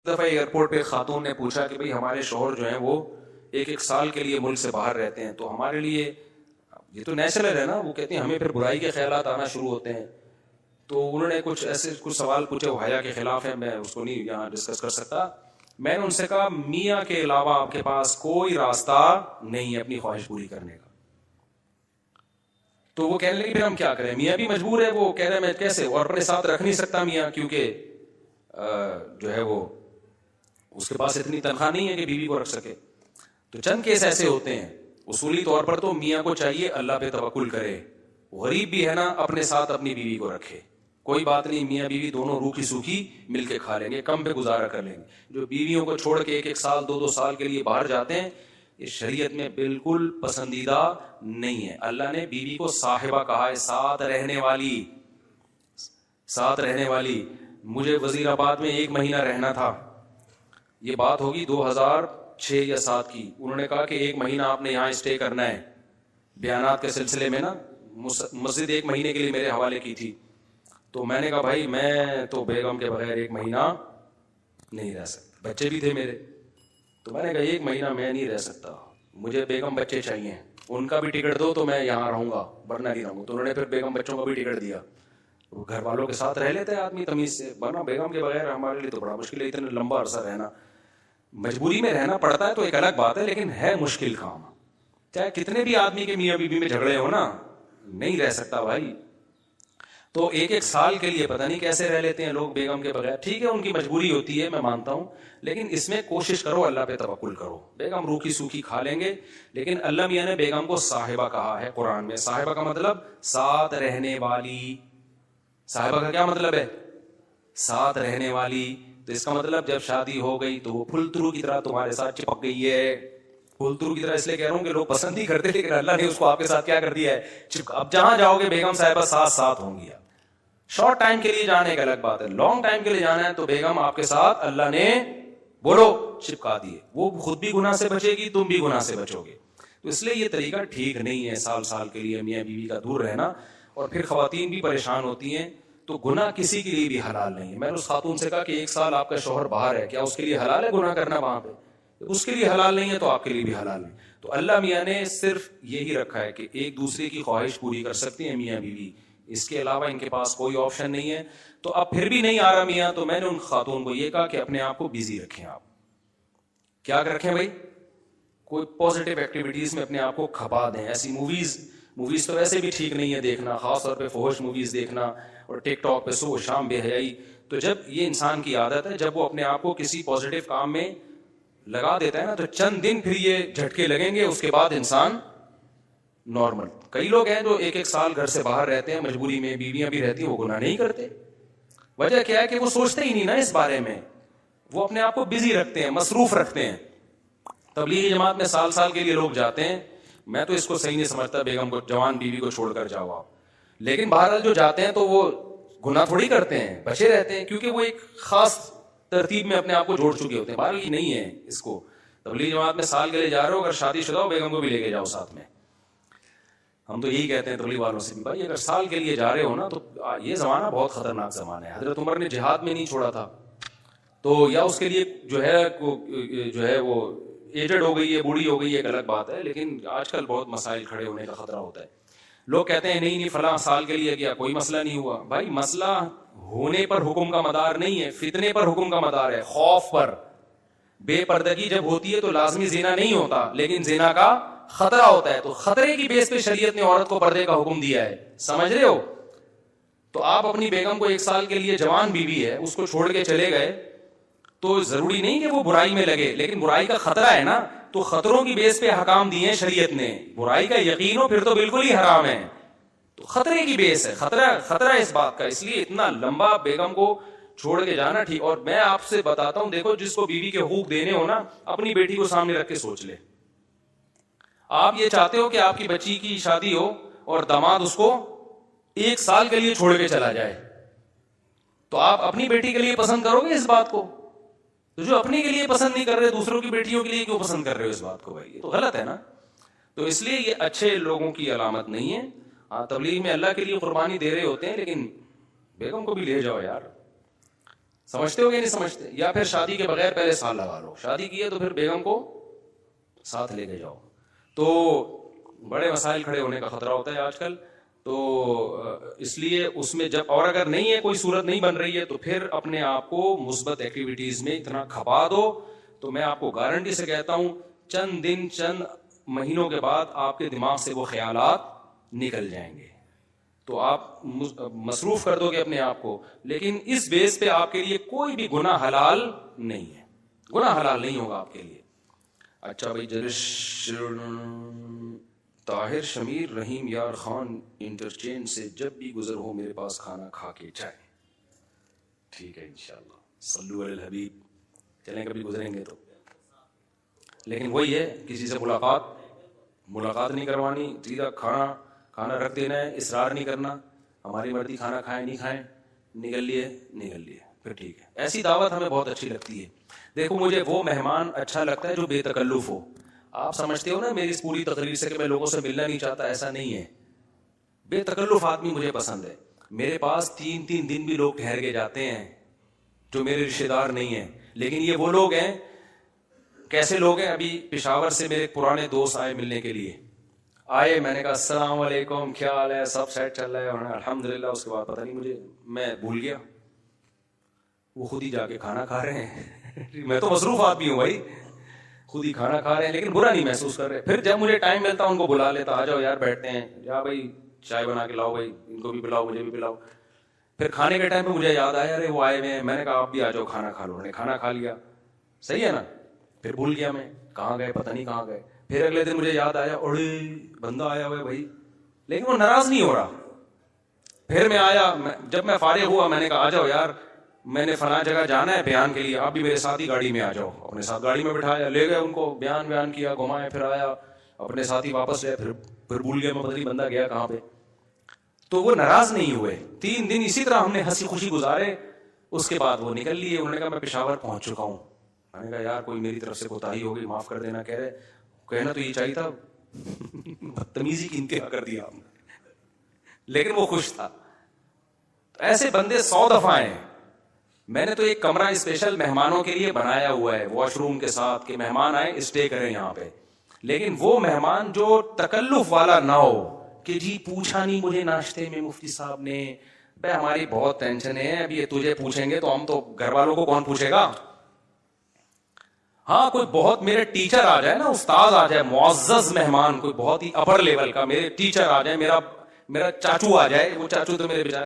دفعہ ایئرپورٹ پہ خاتون نے پوچھا کہ بھئی ہمارے شوہر جو ہیں وہ ایک سال کے لیے ملک سے باہر رہتے ہیں، تو ہمارے لیے یہ تو نیچرل ہے نا، وہ کہتی ہیں ہمیں پھر برائی کے خیالات آنا شروع ہوتے ہیں. تو انہوں نے کچھ سوال پوچھے، وہ حیا کے خلاف ہیں، میں اس کو نہیں یہاں ڈسکس کر سکتا. میں نے ان سے کہا میاں کے علاوہ آپ کے پاس کوئی راستہ نہیں ہے اپنی خواہش پوری کرنے کا. تو وہ کہنے لگے پھر ہم کیا کریں، میاں بھی مجبور ہے. وہ کہہ رہے میں کیسے، اور اپنے ساتھ رکھ نہیں سکتا میاں، کیونکہ جو ہے وہ اس کے پاس اتنی تنخواہ نہیں ہے کہ بیوی کو رکھ سکے. تو چند کیس ایسے ہوتے ہیں. اصولی طور پر تو میاں کو چاہیے اللہ پہ توکل کرے، غریب بھی ہے نا اپنے ساتھ اپنی بیوی کو رکھے. کوئی بات نہیں، میاں بیوی دونوں روکھی سوکھی مل کے کھا لیں گے، کم پہ گزارا کر لیں گے. جو بیویوں کو چھوڑ کے ایک سال دو سال کے لیے باہر جاتے ہیں، یہ شریعت میں بالکل پسندیدہ نہیں ہے. اللہ نے بیوی کو صاحبہ کہا ہے، ساتھ رہنے والی. مجھے وزیر آباد میں 1 مہینہ رہنا تھا، یہ بات ہوگی 2006 یا 7 کی. انہوں نے کہا کہ 1 مہینہ آپ نے یہاں اسٹے کرنا ہے. بیانات کے سلسلے میں نا مسجد 1 مہینے کے لیے میرے حوالے کی تھی. تو میں نے کہا بھائی میں تو بیگم کے بغیر 1 مہینہ نہیں رہ سکتا، بچے بھی تھے میرے. تو میں نے کہا 1 مہینہ میں نہیں رہ سکتا، مجھے بیگم بچے چاہیے، ان کا بھی ٹکٹ دو تو میں یہاں رہوں گا ورنہ نہیں رہوں گا. تو انہوں نے پھر بیگم بچوں کا بھی ٹکٹ دیا. گھر والوں کے ساتھ رہ لیتے ہیں آدمی تمیز سے، ورنہ بیگم کے بغیر ہمارے لیے تو بڑا مشکل ہے اتنا لمبا عرصہ رہنا. مجبوری میں رہنا پڑتا ہے تو ایک الگ بات ہے، لیکن ہے مشکل کام. چاہے کتنے بھی آدمی کے میاں بیوی میں جھگڑے ہو نا، نہیں رہ سکتا بھائی. تو 1 سال کے لیے پتہ نہیں کیسے رہ لیتے ہیں لوگ بیگم کے بغیر. ٹھیک ہے ان کی مجبوری ہوتی ہے، میں مانتا ہوں، لیکن اس میں کوشش کرو اللہ پہ توکل کرو. بیگم روکھی سوکھی کھا لیں گے، لیکن اللہ میاں نے بیگم کو صاحبہ کہا ہے قرآن میں. صاحبہ کا مطلب ساتھ رہنے والی. صاحبہ کا کیا مطلب ہے؟ ساتھ رہنے والی. تو اس کا مطلب جب شادی ہو گئی تو وہ پھلترو کی طرح تمہارے ساتھ چپک گئی ہے. پھلترو کی طرح اس لیے کہہ رہا ہوں کہ لوگ پسند نہیں کرتے، لیکن اللہ نے اس کو آپ کے ساتھ کیا کر دیا ہے، اب جہاں جاؤ گے بیگم صاحبہ ساتھ ہوں گی. شارٹ ٹائم کے لیے جانے کا الگ بات ہے، لانگ ٹائم کے لیے جانا ہے تو بیگم آپ کے ساتھ اللہ نے بولو چپکا دیے. وہ خود بھی گناہ سے بچے گی، تم بھی گناہ سے بچو گے. تو اس لیے یہ طریقہ ٹھیک نہیں ہے سال کے لیے میاں بیوی کا دور رہنا. اور پھر خواتین بھی پریشان ہوتی ہیں. تو گناہ کسی کے لیے بھی حلال نہیں ہے. میں نے اس خاتون سے کہا کہ 1 سال آپ کا شوہر باہر ہے، کیا اس کے لیے حلال ہے گناہ کرنا وہاں پہ؟ اس کے لیے حلال نہیں ہے تو آپ کے لیے بھی حلال نہیں. تو اللہ میاں نے صرف یہی رکھا ہے کہ ایک دوسرے کی خواہش پوری کر سکتے ہیں میاں بیوی، اس کے علاوہ ان کے پاس کوئی آپشن نہیں ہے. تو اب پھر بھی نہیں آ رہا میاں، تو میں نے ان خاتون کو یہ کہا کہ اپنے آپ کو بیزی رکھیں. آپ کیا رکھیں بھائی؟ کوئی پازیٹیو ایکٹیویٹیز میں اپنے آپ کو کھپا دیں. ایسی موویز تو ویسے بھی ٹھیک نہیں ہے دیکھنا، خاص طور پہ فحش موویز دیکھنا اور ٹک ٹاک پہ صبح شام بے حیائی. تو جب یہ انسان کی عادت ہے، جب وہ اپنے آپ کو کسی پازیٹیو کام میں لگا دیتا ہے نا، تو چند دن پھر یہ جھٹکے لگیں گے، اس کے بعد انسان نارمل. کئی لوگ ہیں جو 1 سال گھر سے باہر رہتے ہیں، مجبوری میں بیویاں بھی رہتی ہیں، وہ گناہ نہیں کرتے. وجہ کیا ہے کہ وہ سوچتے ہی نہیں نا اس بارے میں، وہ اپنے آپ کو بزی رکھتے ہیں، مصروف رکھتے ہیں. تبلیغی جماعت میں سال کے لیے لوگ جاتے ہیں، میں تو اس کو صحیح نہیں سمجھتا بیگم کو، جوان بیوی کو چھوڑ کر جاؤ آپ. لیکن بہرحال جو جاتے ہیں تو وہ گناہ تھوڑی کرتے ہیں، بچے رہتے ہیں، کیونکہ وہ ایک خاص ترتیب میں اپنے آپ کو جوڑ چکے ہوتے ہیں. بہرحال یہ نہیں ہے اس کو. تبلیغی جماعت میں سال کے لیے جا رہے ہو، اگر شادی شدہ ہو بیگم کو بھی لے کے جاؤ ساتھ میں. ہم تو یہی کہتے ہیں تبلیغ والوں سے بھی، بھائی اگر سال کے لیے جا رہے ہو نا، تو یہ زمانہ بہت خطرناک زمانہ ہے. حضرت عمر نے جہاد میں نہیں چھوڑا تھا، تو یا اس کے لیے جو ہے وہ ایجڈ ہو گئی ہے، بوڑھی ہو گئی ہے، ایک الگ بات ہے. لیکن آج کل بہت مسائل کھڑے ہونے کا خطرہ ہوتا ہے. لوگ کہتے ہیں نہیں فلاں سال کے لیے گیا کوئی مسئلہ نہیں ہوا. بھائی مسئلہ ہونے پر حکم کا مدار نہیں ہے، فتنے پر حکم کا مدار ہے، خوف پر. بے پردگی جب ہوتی ہے تو لازمی زنا نہیں ہوتا، لیکن زنا کا خطرہ ہوتا ہے. تو خطرے کی بیس پہ شریعت نے عورت کو پردے کا حکم دیا ہے، سمجھ رہے ہو؟ تو آپ اپنی بیگم کو 1 سال کے لیے، جوان بیوی ہے، اس کو چھوڑ کے چلے گئے تو ضروری نہیں کہ وہ برائی میں لگے، لیکن برائی کا خطرہ ہے نا. تو خطروں کی بیس پہ حکام دیے ہیں شریعت نے. برائی کا یقین ہو پھر تو بالکل ہی حرام ہے. تو خطرے کی بیس ہے، خطرہ اس بات کا. اس لیے اتنا لمبا بیگم کو چھوڑ کے جانا ٹھیک. اور میں آپ سے بتاتا ہوں، دیکھو جس کو بیوی کے حقوق دینے ہو نا، اپنی بیٹی کو سامنے رکھ کے سوچ لے. آپ یہ چاہتے ہو کہ آپ کی بچی کی شادی ہو اور داماد اس کو 1 سال کے لیے چھوڑ کے چلا جائے، تو آپ اپنی بیٹی کے لیے پسند کرو گے اس بات کو؟ تو جو اپنے کے لیے پسند نہیں کر رہے، دوسروں کی بیٹیوں کے لیے کیوں پسند کر رہے ہو اس بات کو؟ بھائی یہ تو غلط ہے نا. تو اس لیے یہ اچھے لوگوں کی علامت نہیں ہے. ہاں تبلیغ میں اللہ کے لیے قربانی دے رہے ہوتے ہیں، لیکن بیگم کو بھی لے جاؤ یار. سمجھتے ہو کہ نہیں سمجھتے؟ یا پھر شادی کے بغیر پہلے سال لگا لو، شادی کی ہے تو پھر بیگم کو ساتھ لے کے جاؤ. تو بڑے مسائل کھڑے ہونے کا خطرہ ہوتا ہے آج کل. تو اس لیے اس میں جب، اور اگر نہیں ہے کوئی صورت نہیں بن رہی ہے تو پھر اپنے آپ کو مثبت ایکٹیویٹیز میں اتنا کھپا دو. تو میں آپ کو گارنٹی سے کہتا ہوں چند دن چند مہینوں کے بعد آپ کے دماغ سے وہ خیالات نکل جائیں گے. تو آپ مصروف کر دو گے اپنے آپ کو. لیکن اس بیس پہ آپ کے لیے کوئی بھی گناہ حلال نہیں ہے، گناہ حلال نہیں ہوگا آپ کے لیے. اچھا بھائی، طاہر شمیر رحیم یار خان انٹرچینج سے جب بھی گزر ہو میرے پاس کھانا کھا کے جائے. ٹھیک ہے انشاءاللہ، صلو علی الحبیب. چلیں کبھی گزریں گے تو. لیکن وہی ہے، کسی سے ملاقات نہیں کروانی، سیدھا کھانا رکھ دینا ہے، اصرار نہیں کرنا. ہماری مرضی، کھانا کھائیں نہیں کھائیں، نکل لیے پھر ٹھیک ہے. ایسی دعوت ہمیں بہت اچھی لگتی ہے. دیکھو مجھے وہ مہمان اچھا لگتا ہے جو بے تکلف ہو. آپ سمجھتے ہو نا میری اس پوری تقریر سے کہ میں لوگوں سے ملنا نہیں چاہتا، ایسا نہیں ہے. بے تکلف آدمی مجھے پسند ہے. میرے پاس 3 دن بھی لوگ ٹھہر کے جاتے ہیں جو میرے رشتے دار نہیں ہیں. لیکن یہ وہ لوگ ہیں، کیسے لوگ ہیں؟ ابھی پشاور سے میرے پرانے دوست آئے ملنے کے لیے. آئے، میں نے کہا السلام علیکم، کیا حال ہے، سب سیٹ چل رہا ہے؟ الحمدللہ. اس کے بعد پتہ نہیں میں بھول گیا، وہ خود ہی جا کے کھانا کھا رہے ہیں. میں تو مصروف آدمی ہوں بھائی، خود ہی کھانا کھا رہے ہیں لیکن برا نہیں محسوس کر رہے. پھر جب مجھے ٹائم ملتا ان کو بلا لیتا، آ جاؤ یار بیٹھتے ہیں، یا بھائی چائے بنا کے لاؤ، بھائی ان کو بھی پلاؤ مجھے بھی پلاؤ. پھر کھانے کے ٹائم پہ مجھے یاد آیا ارے وہ آئے ہوئے ہیں، میں نے کہا آپ بھی آ جاؤ کھانا کھا لو. انہوں نے کھانا کھا لیا، صحیح ہے نا. پھر بھول گیا میں کہاں گئے، پتہ نہیں کہاں گئے. پھر اگلے دن مجھے یاد آیا اڑے بندہ آیا ہوا ہے بھائی، لیکن وہ ناراض نہیں ہو رہا. پھر میں آیا، جب میں فارغ ہوا میں نے کہا آ جاؤ یار، میں نے فلاں جگہ جانا ہے بیان کے لیے، آپ بھی میرے ساتھ ہی گاڑی میں آ جاؤ. اپنے ساتھ گاڑی میں بٹھایا، لے گئے ان کو، بیان کیا، گھمایا، پھر آیا اپنے ساتھ ہی واپس لے. پھر بھول گیا میں، پتہ نہیں بندہ گیا کہاں پہ. تو وہ ناراض نہیں ہوئے. 3 دن اسی طرح ہم نے ہنسی خوشی گزارے. اس کے بعد وہ نکل لیے. انہوں نے کہا میں پشاور پہنچ چکا ہوں. میں نے کہا یار کوئی میری طرف سے کوتاہی ہو گئی، معاف کر دینا. کہہ رہے کہنا تو یہ چاہیے تھا، بدتمیزی کی انتہا کر دیا آپ نے. لیکن وہ خوش تھا. ایسے بندے 100 دفعہ ہیں. میں نے تو ایک کمرہ اسپیشل مہمانوں کے لیے بنایا ہوا ہے واش روم کے ساتھ کہ مہمان آئے اسٹے کریں یہاں پہ. لیکن وہ مہمان جو تکلف والا نہ ہو کہ جی پوچھا نہیں مجھے ناشتے میں مفتی صاحب نے، بھائی ہماری بہت ٹینشن ہے، اب یہ تجھے پوچھیں گے تو ہم تو گھر والوں کو کون پوچھے گا. ہاں کوئی بہت میرے ٹیچر آ جائے نا، استاد آ جائے، معزز مہمان، کوئی بہت ہی اپر لیول کا میرے ٹیچر آ جائے، میرا چاچو آ جائے. وہ چاچو تو میرے